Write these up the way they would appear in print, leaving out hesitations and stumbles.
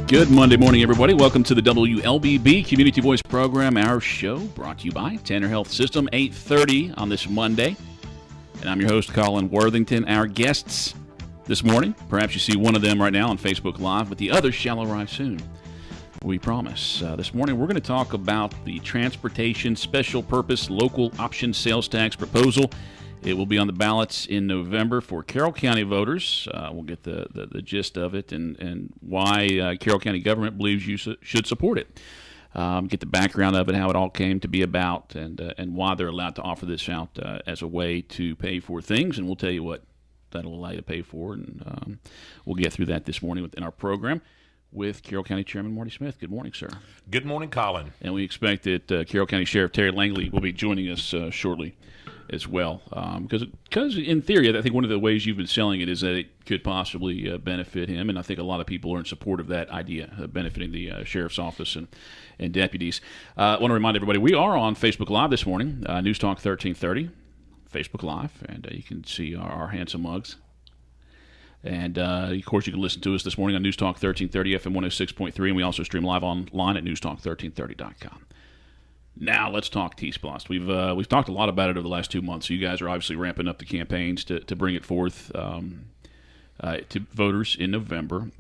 Good Monday morning, everybody. Welcome to the WLBB Community Voice Program, our show brought to you by Tanner Health System, 8:30 on this Monday. And I'm your host, Colin Worthington. Our guests this morning, perhaps you see one of them right now on Facebook Live, but the others shall arrive soon. We promise. This morning, we're going to talk about the Transportation Special Purpose Local Option Sales Tax proposal. It will be on the ballots in November for Carroll County voters. We'll get the gist of it and why Carroll County government believes you should support it. Get the background of it, how it all came to be about, and why they're allowed to offer this out as a way to pay for things. And we'll tell you what that'll allow you to pay for, and we'll get through that this morning within our program with Carroll County Chairman Marty Smith. Good morning, sir. Good morning, Colin. And we expect that Carroll County Sheriff Terry Langley will be joining us shortly as well, because in theory, I think one of the ways you've been selling it is that it could possibly benefit him, and I think a lot of people are in support of that idea, benefiting the sheriff's office and deputies. I want to remind everybody, we are on Facebook Live this morning, News Talk 1330, Facebook Live, and you can see our handsome mugs. And, of course, you can listen to us this morning on News Talk 1330, FM 106.3, and we also stream live online at newstalk1330.com. Now let's talk T-Splost. We've talked a lot about it over the last 2 months. So you guys are obviously ramping up the campaigns to bring it forth to voters in November.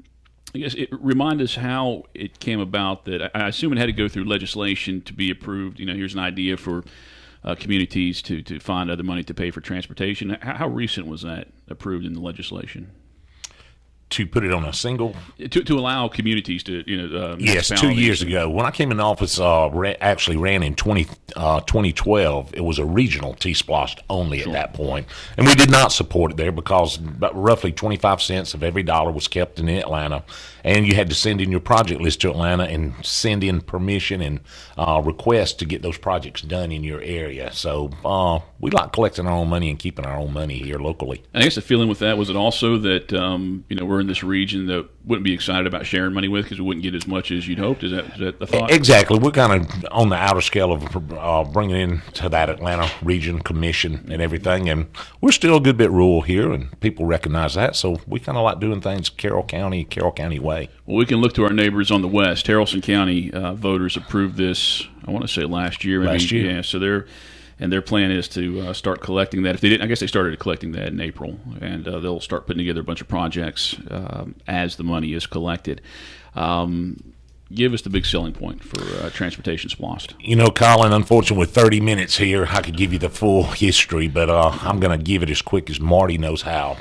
I guess remind us how it came about. That I assume it had to go through legislation to be approved. You know, here's an idea for communities to find other money to pay for transportation. How recent was that approved in the legislation? To put it on a single? To allow communities to, yes, 2 years ago. When I came in office, actually ran in 2012, it was a regional T-Splost only at that point. And we did not support it there because roughly 25 cents of every dollar was kept in Atlanta. And you had to send in your project list to Atlanta and send in permission and requests to get those projects done in your area. So we like collecting our own money and keeping our own money here locally. I guess the feeling with that, was it also that, we're in this region that wouldn't be excited about sharing money with because we wouldn't get as much as you'd hoped? Is that the thought? Exactly. We're kind of on the outer scale of bringing in to that Atlanta region commission and everything, and we're still a good bit rural here, and people recognize that, so we kind of like doing things Carroll County way. Well, we can look to our neighbors on the west. Haralson County voters approved this, I want to say last year. Yeah, so their plan is to start collecting that. If they didn't, I guess they started collecting that in April, and they'll start putting together a bunch of projects as the money is collected. Give us the big selling point for Transportation Splost. You know, Colin, unfortunately, with 30 minutes here, I could give you the full history, but I'm going to give it as quick as Marty knows how.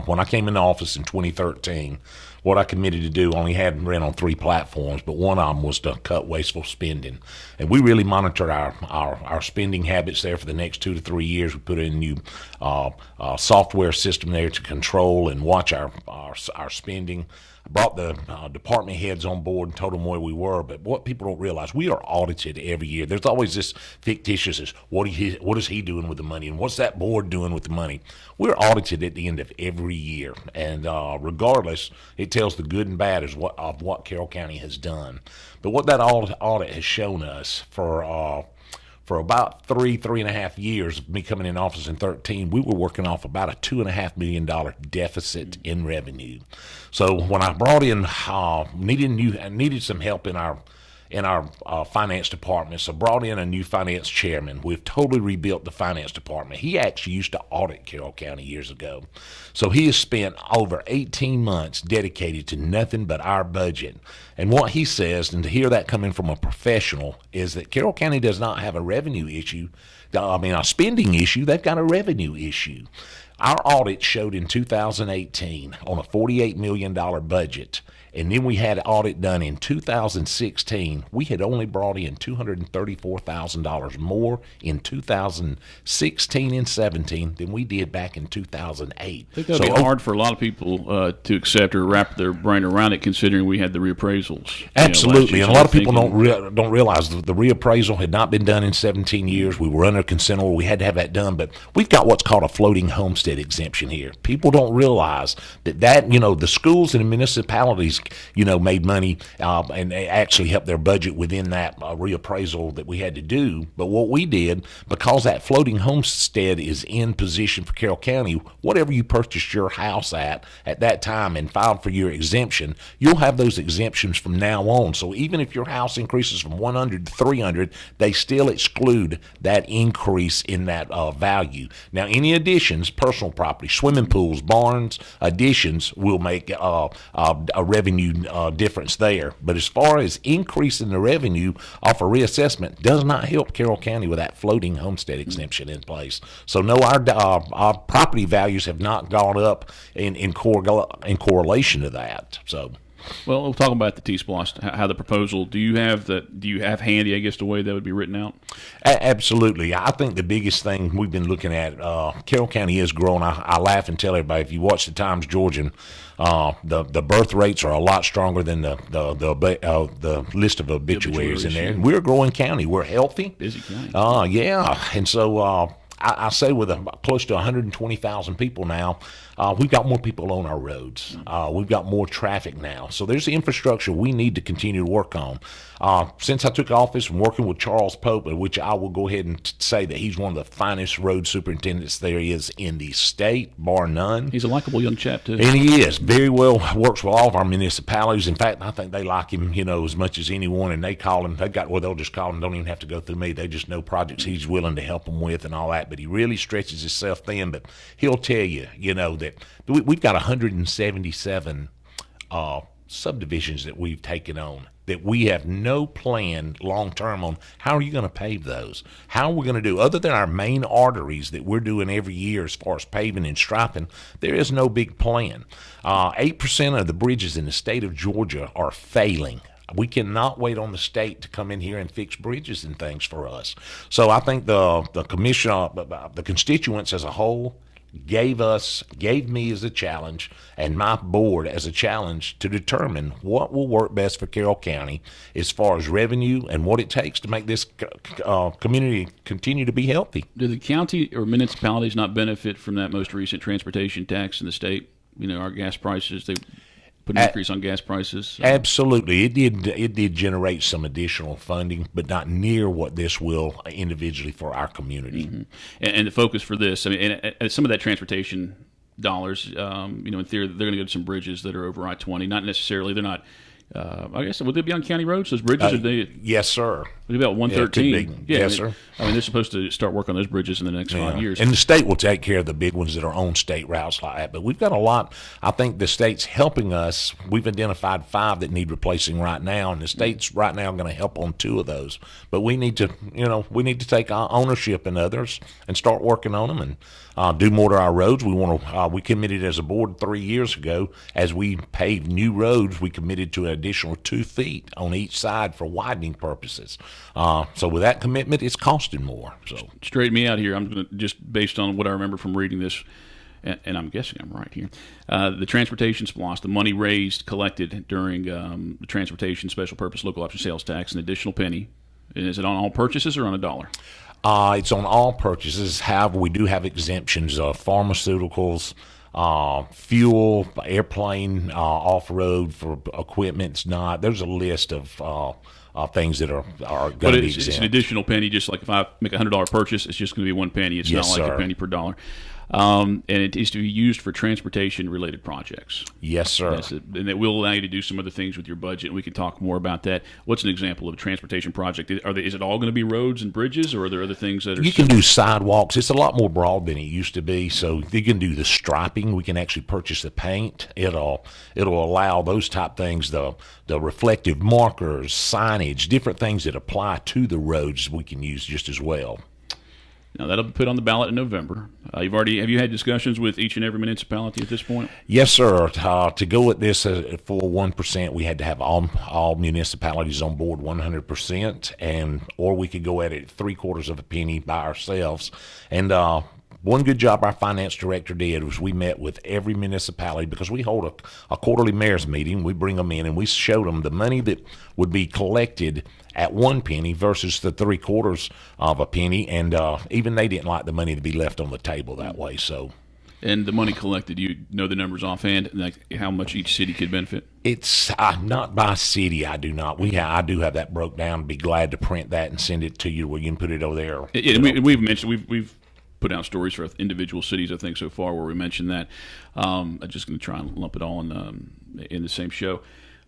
When I came into office in 2013, what I committed to do only had ran on 3 platforms, but one of them was to cut wasteful spending. And we really monitored our spending habits there for the next 2 to 3 years. We put in a new software system there to control and watch our spending. I brought the department heads on board and told them where we were, but what people don't realize, we are audited every year. There's always this fictitious, what is he doing with the money, and what's that board doing with the money? We're audited at the end of every year, and regardless, it tells the good and bad of what Carroll County has done. But what that audit has shown us for about three and a half years of me coming in office in 2013, we were working off about a $2.5 million deficit in revenue. So when I brought in, needed some help in our finance department, so brought in a new finance chairman. We've totally rebuilt the finance department. He actually used to audit Carroll County years ago. So he has spent over 18 months dedicated to nothing but our budget. And what he says, and to hear that coming from a professional, is that Carroll County does not have a revenue issue. A spending issue. They've got a revenue issue. Our audit showed in 2018 on a $48 million budget, and then we had an audit done in 2016. We had only brought in $234,000 more in 2016 and 17 than we did back in 2008. I think that would be hard for a lot of people to accept or wrap their brain around it, considering we had the reappraisals. Absolutely, and a lot of people don't realize the reappraisal had not been done in 17 years. We were under consent order. We had to have that done, but we've got what's called a floating homestead homestead exemption here. People don't realize that the schools and the municipalities, made money and they actually helped their budget within that reappraisal that we had to do. But what we did, because that floating homestead is in position for Carroll County, whatever you purchased your house at that time and filed for your exemption, you'll have those exemptions from now on. So even if your house increases from 100 to 300, they still exclude that increase in that value. Now, any additions, personal property, swimming pools, barns, additions will make a revenue difference there. But as far as increasing the revenue off a reassessment, does not help Carroll County with that floating homestead exemption in place. So no, our property values have not gone up in correlation to that. So. Well, we'll talk about the T-Splosh, how the proposal. Do you have handy, I guess, the way that would be written out? Absolutely. I think the biggest thing we've been looking at, Carroll County is growing. I laugh and tell everybody, if you watch the Times Georgian, the birth rates are a lot stronger than the list of obituaries in there. And we're a growing county. We're healthy. Busy county. Yeah. And so I say with close to 120,000 people now, we've got more people on our roads. We've got more traffic now. So there's the infrastructure we need to continue to work on. Since I took office and working with Charles Pope, which I will go ahead and say that he's one of the finest road superintendents there is in the state, bar none. He's a likable young chap, too. And he is. Very well, works with all of our municipalities. In fact, I think they like him, as much as anyone, and they call him. They'll just call him, don't even have to go through me. They just know projects he's willing to help them with and all that. But he really stretches himself thin. But he'll tell you, that we've got 177 subdivisions that we've taken on that we have no plan long-term on. How are you going to pave those? How are we going to do, other than our main arteries that we're doing every year as far as paving and striping, there is no big plan. 8% of the bridges in the state of Georgia are failing. We cannot wait on the state to come in here and fix bridges and things for us. So I think the commission, the constituents as a whole, gave me as a challenge and my board as a challenge to determine what will work best for Carroll County as far as revenue and what it takes to make this community continue to be healthy. Do the county or municipalities not benefit from that most recent transportation tax in the state? Our gas prices, they put an increase on gas prices. Absolutely. It did generate some additional funding, but not near what this will individually for our community. Mm-hmm. And the focus for this, and some of that transportation dollars, in theory, they're going to go to some bridges that are over I-20. Not necessarily, they're not, I guess, would they be on county roads, those bridges? Are they? Yes, sir. About 113. Yes, sir. They're supposed to start work on those bridges in the next 5 years. And the state will take care of the big ones that are on state routes like that. But we've got a lot. I think the state's helping us. We've identified 5 that need replacing right now, and the state's right now going to help on 2 of those. But we need to, take our ownership in others and start working on them and do more to our roads. We committed as a board 3 years ago, as we paved new roads, we committed to an additional 2 feet on each side for widening purposes. So with that commitment, it's costing more. So straighten me out here. I'm going to, just based on what I remember from reading this, and I'm guessing I'm right here. The transportation splosh, the money collected during the transportation special purpose local option sales tax, an additional penny. And is it on all purchases or on a dollar? It's on all purchases. However, we do have exemptions of pharmaceuticals, fuel, airplane, off-road for equipment. It's not. There's a list of things that are going to be exempt. It's an additional penny, just like if I make a $100 purchase, it's just going to be 1 penny. It's yes, not like sir. a penny per dollar. And it is to be used for transportation-related projects. Yes, sir. And it will allow you to do some other things with your budget, and we can talk more about that. What's an example of a transportation project? Is it all going to be roads and bridges, or are there other things that are... You can do sidewalks. It's a lot more broad than it used to be, so you can do the striping. We can actually purchase the paint. It'll allow those type things, the reflective markers, signage, different things that apply to the roads we can use just as well. Now, that'll be put on the ballot in November. Have you had discussions with each and every municipality at this point? Yes, sir. To go at this for 1%, we had to have all municipalities on board 100%, or we could go at it 3/4 of a penny by ourselves. And one good job our finance director did was we met with every municipality, because we hold a quarterly mayor's meeting. We bring them in and we showed them the money that would be collected at 1 penny versus the 3/4 of a penny, and even they didn't like the money to be left on the table that way. So And the money collected, do you know the numbers offhand, like how much each city could benefit? It's not by city. I do not. I do have that broke down. Be glad to print that and send it to you where you can put it over there. We've mentioned we've put out stories for individual cities, I think, so far where we mentioned that. I'm just going to try and lump it all in the same show.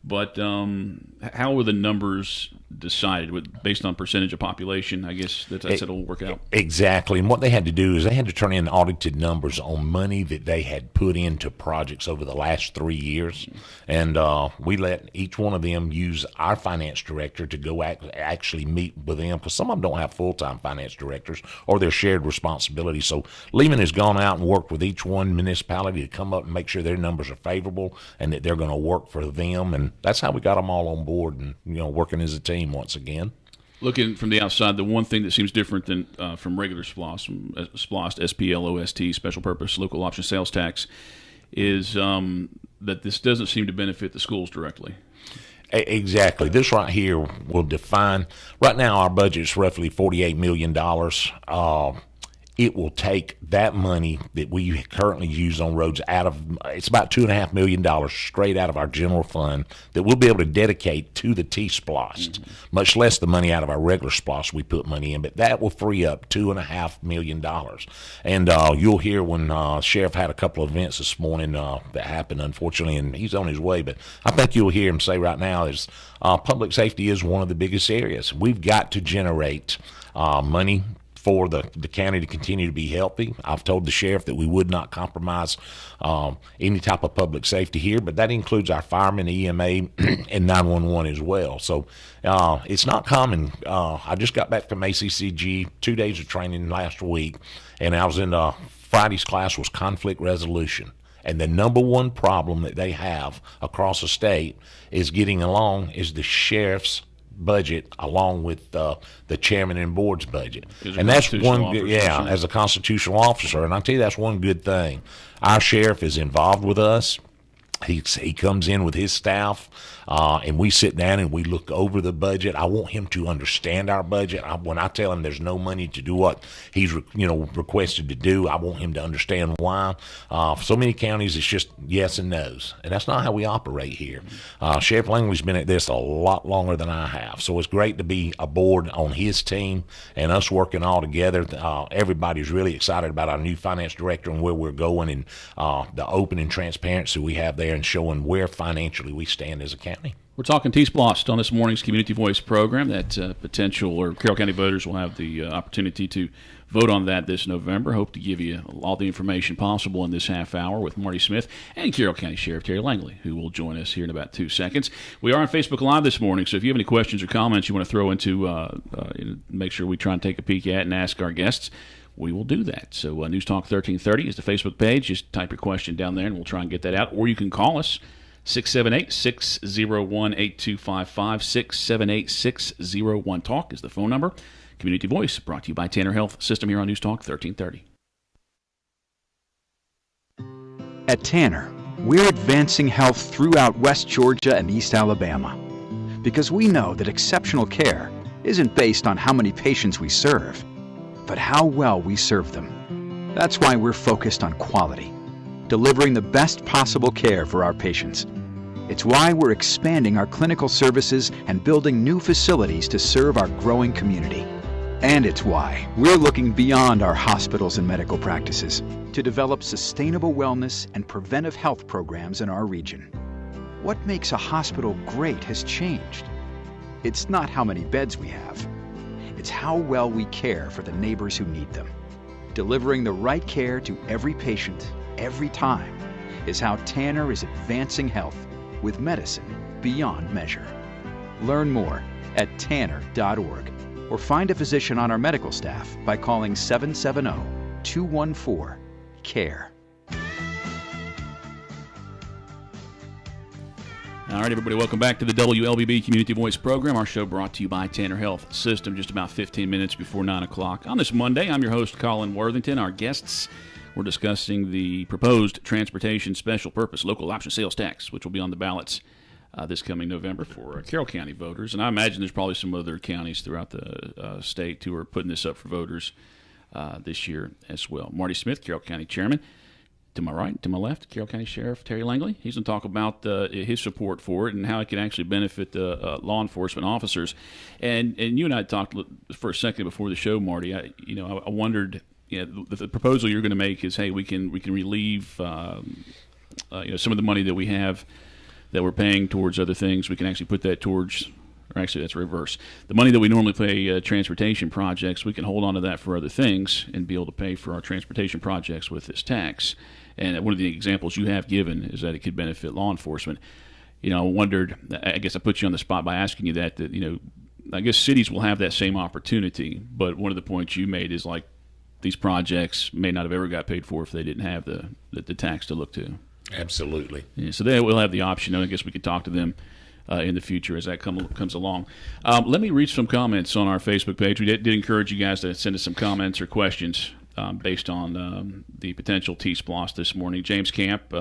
But how were the numbers decided? Based on percentage of population, I guess that's how it'll work out. Exactly. And what they had to do is they had to turn in audited numbers on money that they had put into projects over the last 3 years. And we let each one of them use our finance director to go actually meet with them, because some of them don't have full-time finance directors or their shared responsibility. So Lehman has gone out and worked with each one municipality to come up and make sure their numbers are favorable and that they're going to work for them. And that's how we got them all on board and, working as a team once again. Looking from the outside, the one thing that seems different than from regular SPLOST, SPLOST, Special Purpose Local Option Sales Tax, is that this doesn't seem to benefit the schools directly. Exactly. This right here will define. Right now, our budget is roughly $48 million. It will take that money that we currently use on roads it's about $2.5 million straight out of our general fund that we'll be able to dedicate to the T-SPLOST, much less the money out of our regular SPLOST we put money in, but that will free up $2.5 million. And you'll hear when Sheriff had a couple of events this morning that happened, unfortunately, and he's on his way, but I think you'll hear him say right now is public safety is one of the biggest areas. We've got to generate money for the county to continue to be healthy. I've told the sheriff that we would not compromise any type of public safety here, but that includes our firemen, EMA, and 911 as well. So it's not common. I just got back from ACCG, 2 days of training last week, and I was in Friday's class was conflict resolution. And the number one problem that they have across the state is getting along is the sheriff's budget along with the chairman and board's budget. And that's one, as a constitutional officer. And I tell you, that's one good thing. Our sheriff is involved with us. He comes in with his staff, and we sit down and we look over the budget. I want him to understand our budget. When I tell him there's no money to do what he's requested to do, I want him to understand why. For so many counties, it's just yes and no's, and that's not how we operate here. Sheriff Langley's been at this a lot longer than I have, so it's great to be aboard on his team and us working all together. Everybody's really excited about our new finance director and where we're going, and the open and transparency we have there, and showing where financially we stand as a county. We're talking T-SPLOST on this morning's Community Voice program. That potential or Carroll County voters will have the opportunity to vote on that this November. Hope to give you all the information possible in this half hour with Marty Smith and Carroll County Sheriff Terry Langley, who will join us here in about 2 seconds. We are on Facebook Live this morning, so if you have any questions or comments you want to throw into, make sure we try and take a peek at and ask our guests, we will do that. So News Talk 1330 is the Facebook page. Just type your question down there, and we'll try and get that out. Or you can call us, 678-601-8255. 678-601-TALK is the phone number. Community Voice, brought to you by Tanner Health System here on News Talk 1330. At Tanner, we're advancing health throughout West Georgia and East Alabama, because we know that exceptional care isn't based on how many patients we serve, but how well we serve them. That's why we're focused on quality, delivering the best possible care for our patients. It's why we're expanding our clinical services and building new facilities to serve our growing community. And it's why we're looking beyond our hospitals and medical practices to develop sustainable wellness and preventive health programs in our region. What makes a hospital great has changed. It's not how many beds we have. It's how well we care for the neighbors who need them. Delivering the right care to every patient, every time, is how Tanner is advancing health with medicine beyond measure. Learn more at tanner.org or find a physician on our medical staff by calling 770-214-CARE. All right, everybody, welcome back to the WLBB Community Voice program. Our show brought to you by Tanner Health System, just about 15 minutes before 9 o'clock. On this Monday, I'm your host, Colin Worthington. Our guests, we're discussing the proposed Transportation Special Purpose Local Option Sales Tax, which will be on the ballots this coming November for Carroll County voters. And I imagine there's probably some other counties throughout the state who are putting this up for voters this year as well. Marty Smith, Carroll County Chairman. to my right, to my left, Carroll County Sheriff Terry Langley. He's going to talk about his support for it and how it can actually benefit law enforcement officers. And you and I talked for a second before the show, Marty. I wondered, the proposal you're going to make is, hey, we can relieve some of the money that we have that we're paying towards other things. We can actually put that towards. Or actually, that's reverse. The money that we normally pay transportation projects, we can hold on to that for other things and be able to pay for our transportation projects with this tax. And one of the examples you have given is that it could benefit law enforcement. I wondered, I guess I put you on the spot by asking you that, I guess cities will have that same opportunity, but one of the points you made is like these projects may not have ever got paid for if they didn't have the tax to look to. Absolutely. Yeah, so they will have the option, and I guess we could talk to them in the future as that comes along. Let me read some comments on our Facebook page. We did encourage you guys to send us some comments or questions based on the potential T-Splosh this morning. James Camp,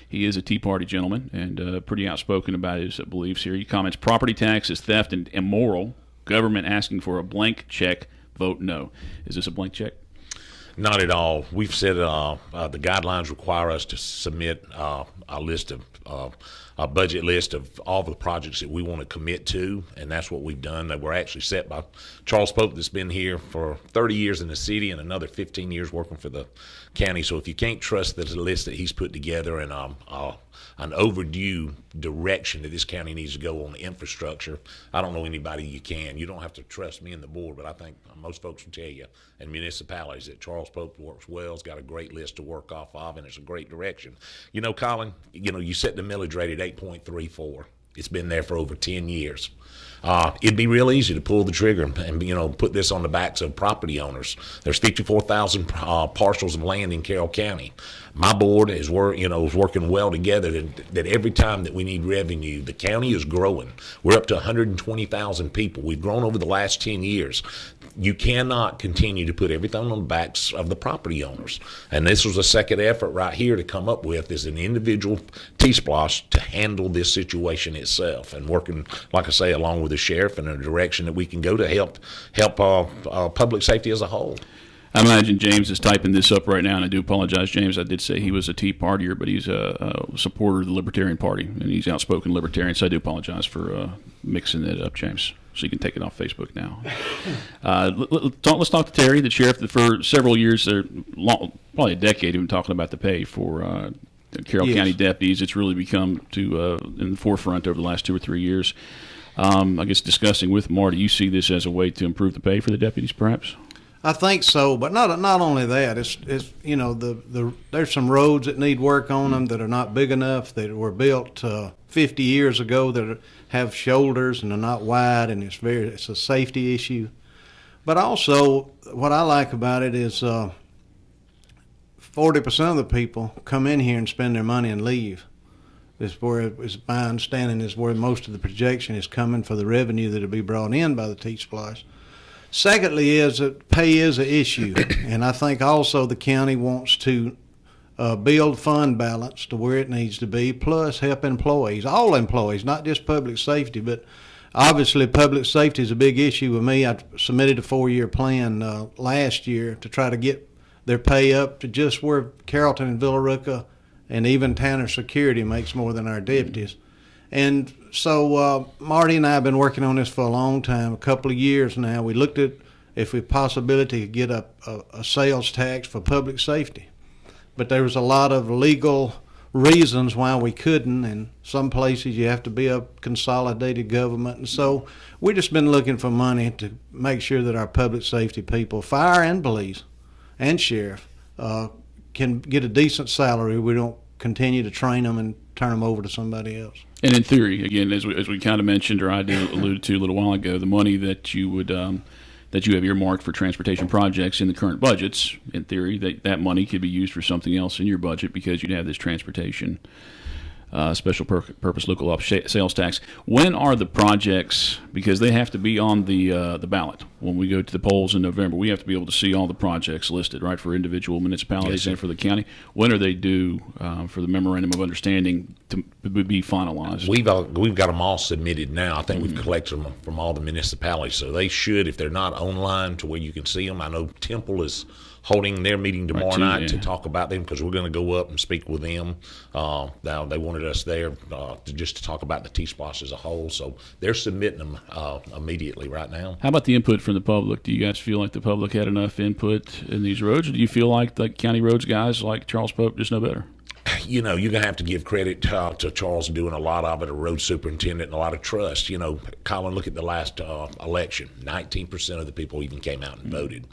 he is a Tea Party gentleman and pretty outspoken about his beliefs here. He comments, property tax is theft and immoral. Government asking for a blank check, vote no. Is this a blank check? Not at all. We've said the guidelines require us to submit a list of a budget list of all the projects that we want to commit to, and that's what we've done. They were actually set by Charles Pope, that's been here for 30 years in the city and another 15 years working for the county. So if you can't trust the list that he's put together and an overdue direction that this county needs to go on the infrastructure, I don't know anybody you can. You don't have to trust me and the board, but I think most folks will tell you, and municipalities, that Charles Pope works well. He's got a great list to work off of, and it's a great direction. Colin, you set the millage rate at 8.34. It's been there for over 10 years. It'd be real easy to pull the trigger and put this on the backs of property owners. There's 54,000 parcels of land in Carroll County. My board is working well together that every time that we need revenue, the county is growing. We're up to 120,000 people. We've grown over the last 10 years. You cannot continue to put everything on the backs of the property owners. And this was a second effort right here to come up with as an individual T-Splosh to handle this situation itself, and working, like I say, along with the sheriff in a direction that we can go to help public safety as a whole. I imagine James is typing this up right now, and I do apologize, James. I did say he was a Tea Partier, but he's a supporter of the Libertarian Party, and he's outspoken Libertarian, so I do apologize for mixing that up, James. So you can take it off Facebook now. Let's talk to Terry, the sheriff. For several years, probably a decade, we've been talking about the pay for Carroll County deputies. It's really become in the forefront over the last 2 or 3 years. I guess discussing with Marty, you see this as a way to improve the pay for the deputies, perhaps? I think so, but not only that. It's there's some roads that need work on them that are not big enough, that were built 50 years ago, that have shoulders and are not wide, and it's a safety issue. But also, what I like about it is 40% of the people come in here and spend their money and leave. My understanding is where most of the projection is coming for the revenue that will be brought in by the T-Splosh. Secondly, is that pay is an issue, and I think also the county wants to build fund balance to where it needs to be, plus help employees, all employees, not just public safety, but obviously public safety is a big issue with me. I submitted a 4-year plan last year to try to get their pay up to just where Carrollton and Villa and even Tanner Security makes more than our deputies. And so Marty and I have been working on this for a long time, a couple of years now. We looked at if we possibility to get a sales tax for public safety. But there was a lot of legal reasons why we couldn't. In some places you have to be a consolidated government. And so we've just been looking for money to make sure that our public safety people, fire and police and sheriff, can get a decent salary. We don't continue to train them and turn them over to somebody else. And in theory, again, as we kind of mentioned, or I alluded to a little while ago, the money that you would that you have earmarked for transportation projects in the current budgets, in theory, that money could be used for something else in your budget because you'd have this transportation special purpose local op sales tax. When are the projects? Because they have to be on the ballot when we go to the polls in November. We have to be able to see all the projects listed, right, for individual municipalities and for the county. When are they due for the memorandum of understanding to be finalized? We've got them all submitted now. I think we've collected them from all the municipalities, so they should, if they're not online to where you can see them. I know Temple is holding their meeting tomorrow Tuesday, night to yeah. talk about them, because we're going to go up and speak with them. Now they wanted us there just to talk about the T-Splosh as a whole, so they're submitting them immediately right now. How about the input from the public? Do you guys feel like the public had enough input in these roads, or do you feel like the county roads guys like Charles Pope just know better? You know, you're going to have to give credit to Charles doing a lot of it, a road superintendent, and a lot of trust. You know, Colin, look at the last election. 19% of the people even came out and voted.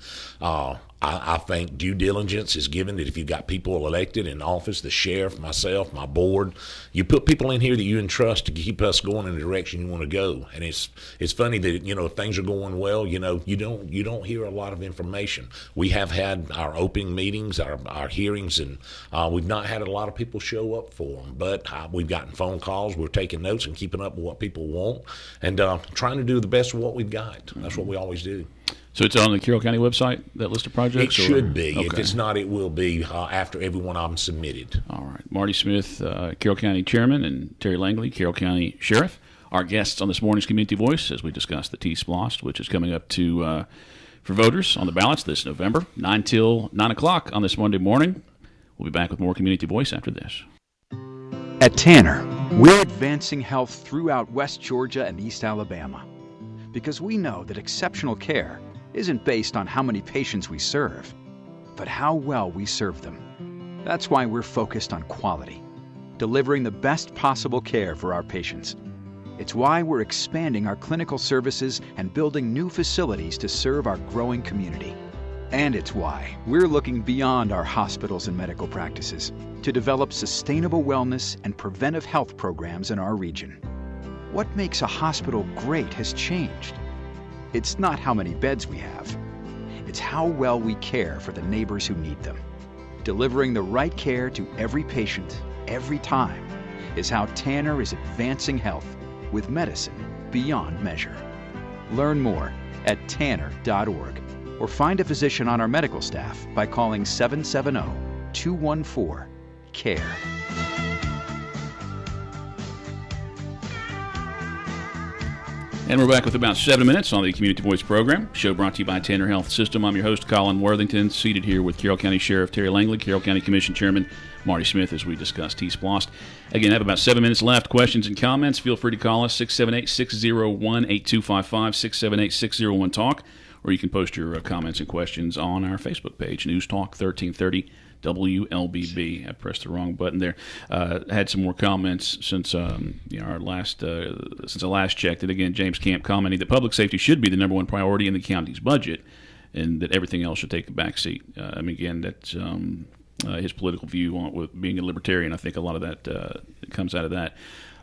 I think due diligence is given that if you've got people elected in office, the sheriff, myself, my board, you put people in here that you entrust to keep us going in the direction you want to go. And it's funny that, you know, if things are going well, you know, you don't hear a lot of information. We have had our opening meetings, our hearings, and we've not had a lot of people show up for them. But we've gotten phone calls. We're taking notes and keeping up with what people want, and trying to do the best of what we've got. That's what we always do. So it's on the Carroll County website, that list of projects? It should be. Okay. If it's not, it will be after every one of them submitted. All right. Marty Smith, Carroll County Chairman, and Terry Langley, Carroll County Sheriff, our guests on this morning's Community Voice as we discuss the T-Splosh, which is coming up for voters on the ballots this November, 9 till 9 o'clock on this Monday morning. We'll be back with more Community Voice after this. At Tanner, we're advancing health throughout West Georgia and East Alabama because we know that exceptional care isn't based on how many patients we serve, but how well we serve them. That's why we're focused on quality, delivering the best possible care for our patients. It's why we're expanding our clinical services and building new facilities to serve our growing community. And it's why we're looking beyond our hospitals and medical practices to develop sustainable wellness and preventive health programs in our region. What makes a hospital great has changed. It's not how many beds we have. It's how well we care for the neighbors who need them. Delivering the right care to every patient, every time, is how Tanner is advancing health with medicine beyond measure. Learn more at tanner.org or find a physician on our medical staff by calling 770-214-CARE. And we're back with about 7 minutes on the Community Voice program. Show brought to you by Tanner Health System. I'm your host, Colin Worthington, seated here with Carroll County Sheriff Terry Langley, Carroll County Commission Chairman Marty Smith, as we discuss T-Splosh. Again, I have about 7 minutes left. Questions and comments, feel free to call us, 678-601-8255, 678-601-TALK, or you can post your comments and questions on our Facebook page, News Talk 1330 WLBB. I pressed the wrong button there. Had some more comments since our last since I last checked. And again, James Camp commenting that public safety should be the number one priority in the county's budget, and that everything else should take a back seat. I mean, again, that's his political view on with being a libertarian. I think a lot of that comes out of that.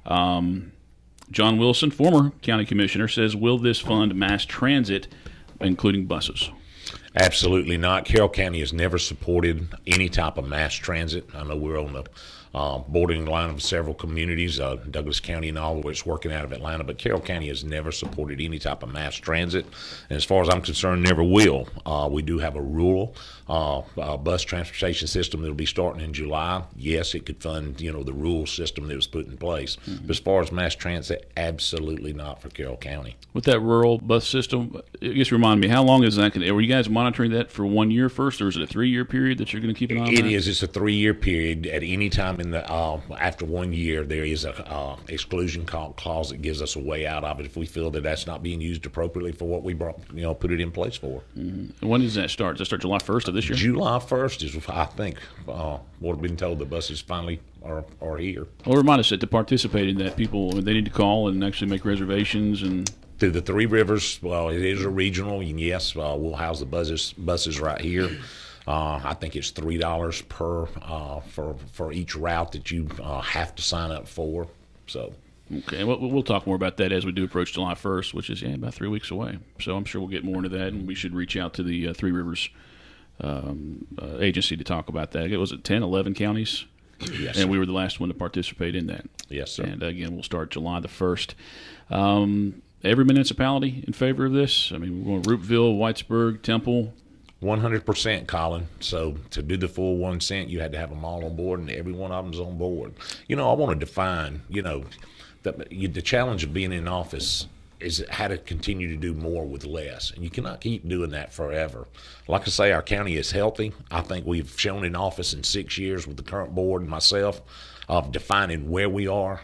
John Wilson, former county commissioner, says, "Will this fund mass transit, including buses?" Absolutely not. Carroll County has never supported any type of mass transit. I know we're on the bordering line of several communities, Douglas County and all, where it's working out of Atlanta, but Carroll County has never supported any type of mass transit, and as far as I'm concerned, never will. We do have a rural bus transportation system that will be starting in July. Yes, it could fund, the rural system that was put in place, but as far as mass transit, absolutely not for Carroll County. With that rural bus system, I guess remind me, how long is that? Were you guys monitoring that for 1 year first, or is it a 3-year period that you're going to keep an eye on? It is. It's a 3-year period. At any time in the after 1 year, there is a exclusion clause that gives us a way out of it if we feel that that's not being used appropriately for what we put it in place for. Mm-hmm. And when does that start? Does that start July 1st of this year? July 1st is, I think, what I've been told the buses finally are here. Well, remind us that to participate in that, people, they need to call and actually make reservations and. Through the Three Rivers, well, it is a regional, and yes, we'll house the buses right here. I think it's $3 per for each route that you have to sign up for. So, okay, well, we'll talk more about that as we do approach July 1st, which is about 3 weeks away. So I'm sure we'll get more into that, and we should reach out to the Three Rivers agency to talk about that. Was it 10, 11 counties? Yes, and we were the last one to participate in that. Yes, sir. And again, we'll start July the 1st. Every municipality in favor of this? I mean, we're going Roopville, Whitesburg, Temple. 100%, Colin. So to do the full 1 cent, you had to have them all on board, and every one of them's on board. I want to define, the challenge of being in office is how to continue to do more with less. And you cannot keep doing that forever. Like I say, our county is healthy. I think we've shown in office in 6 years with the current board and myself of defining where we are.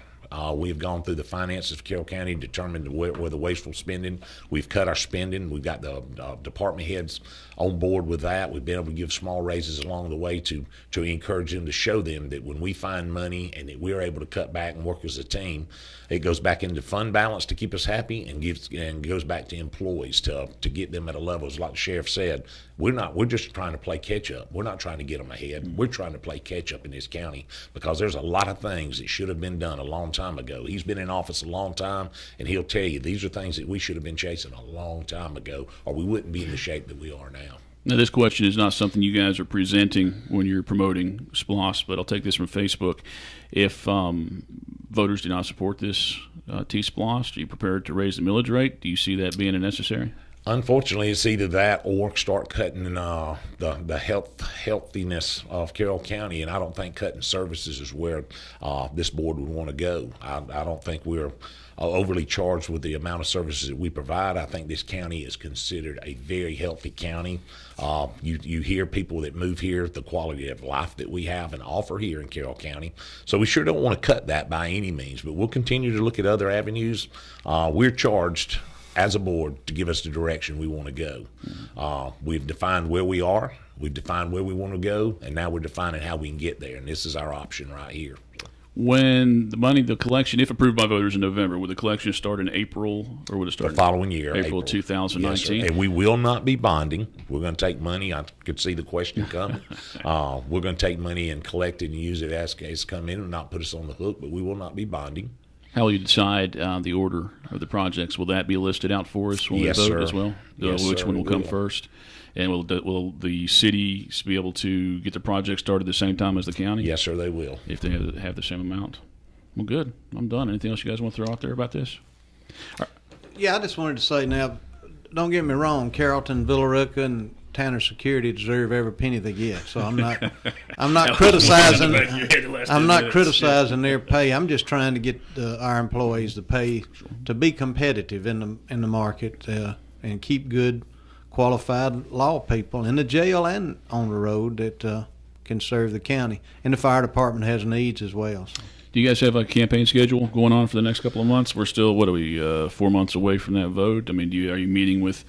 We've gone through the finances of Carroll County, determined where the wasteful spending. We've cut our spending. We've got the department heads on board with that. We've been able to give small raises along the way to encourage them, to show them that when we find money and that we're able to cut back and work as a team, it goes back into fund balance to keep us happy and goes back to employees to get them at a level. As like the sheriff said, we're just trying to play catch up. We're not trying to get them ahead. We're trying to play catch up in this county because there's a lot of things that should have been done a long time ago. He's been in office a long time, and he'll tell you these are things that we should have been chasing a long time ago, or we wouldn't be in the shape that we are now. Now, this question is not something you guys are presenting when you're promoting SPLOST, but I'll take this from Facebook. If voters do not support this T-SPLOST, are you prepared to raise the millage rate? Do you see that being necessary? Unfortunately, it's either that or start cutting the healthiness of Carroll County, and I don't think cutting services is where this board would want to go. I don't think we're overly charged with the amount of services that we provide. I think this county is considered a very healthy county. You hear people that move here, the quality of life that we have and offer here in Carroll County. So we sure don't want to cut that by any means, but we'll continue to look at other avenues. We're charged as a board to give us the direction we want to go. We've defined where we are, we've defined where we want to go, and now we're defining how we can get there, and this is our option right here. When the collection, if approved by voters in November, would the collection start in April, or would it start the following year, April 2019? Yes, and we will not be bonding. We're going to take money. I could see the question coming. We're going to take money and collect it and use it as cases come in and not put us on the hook, but we will not be bonding. How will you decide the order of the projects? Will that be listed out for us when we vote sir. as well? Yes, which sir, one will come first? And will the city be able to get the project started at the same time as the county? Yes, sir, they will. If they have the same amount. Well, good. I'm done. Anything else you guys want to throw out there about this? Yeah, I just wanted to say now, don't get me wrong, Carrollton, Villarica, and Tanner Security deserve every penny they get. So I'm not criticizing. I'm not criticizing their pay. I'm just trying to get our employees the pay to be competitive in the market and keep good, qualified law people in the jail and on the road that can serve the county. And the fire department has needs as well. So. Do you guys have a campaign schedule going on for the next couple of months? We're still, 4 months away from that vote? I mean, are you meeting with?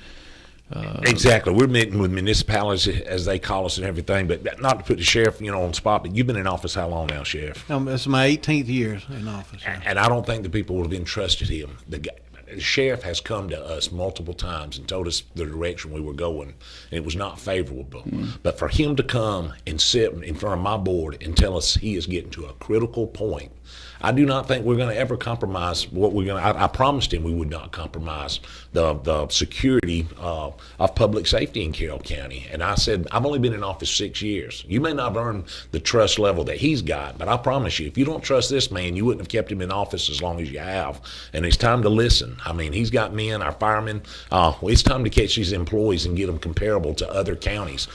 Exactly. We're meeting with municipalities, as they call us and everything, but not to put the sheriff, on the spot, but you've been in office how long now, Sheriff? It's my 18th year in office. And I don't think the people would have entrusted him. The sheriff has come to us multiple times and told us the direction we were going, and it was not favorable. But for him to come and sit in front of my board and tell us he is getting to a critical point, I do not think we're going to ever compromise what we're going to. I promised him we would not compromise the security of public safety in Carroll County. And I said, I've only been in office 6 years. You may not have earned the trust level that he's got, but I promise you, if you don't trust this man, you wouldn't have kept him in office as long as you have. And it's time to listen. I mean, he's got men, our firemen. It's time to catch these employees and get them comparable to other counties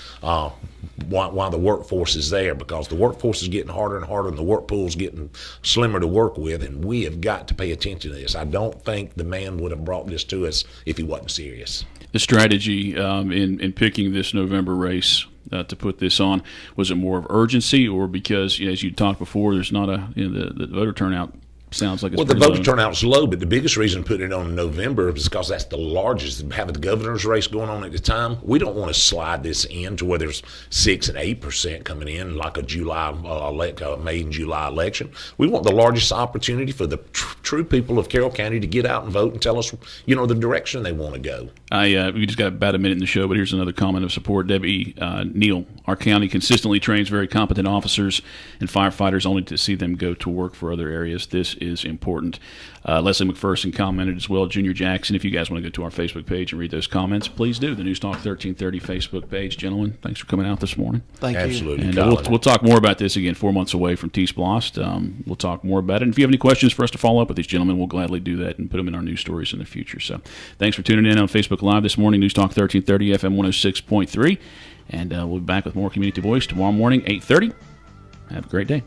while the workforce is there, because the workforce is getting harder and harder and the work pool is getting slimmer to work with, and we have got to pay attention to this. I don't think the man would have brought this to us if he wasn't serious. The strategy in picking this November race to put this on, was it more of urgency, or because, as you talked before, there's not the voter turnout sounds like it's the voter low. turnout's low, but the biggest reason putting it on in November is because that's the largest. Having the governor's race going on at the time, we don't want to slide this in to where there's 6 and 8% coming in like a May and July election. We want the largest opportunity for the true people of Carroll County to get out and vote and tell us, the direction they want to go. We just got about a minute in the show, but here's another comment of support. Debbie Neal, our county consistently trains very competent officers and firefighters only to see them go to work for other areas. This is important. Leslie McPherson commented as well. Junior Jackson, if you guys want to go to our Facebook page and read those comments, please do. The News Talk 1330 Facebook page. Gentlemen, thanks for coming out this morning. Thank you. Absolutely. And we'll talk more about this again 4 months away from T-SPLOST. We'll talk more about it. And if you have any questions for us to follow up with these gentlemen, we'll gladly do that and put them in our news stories in the future. So thanks for tuning in on Facebook Live this morning. News Talk 1330 FM 106.3. And we'll be back with more Community Voice tomorrow morning, 8:30. Have a great day.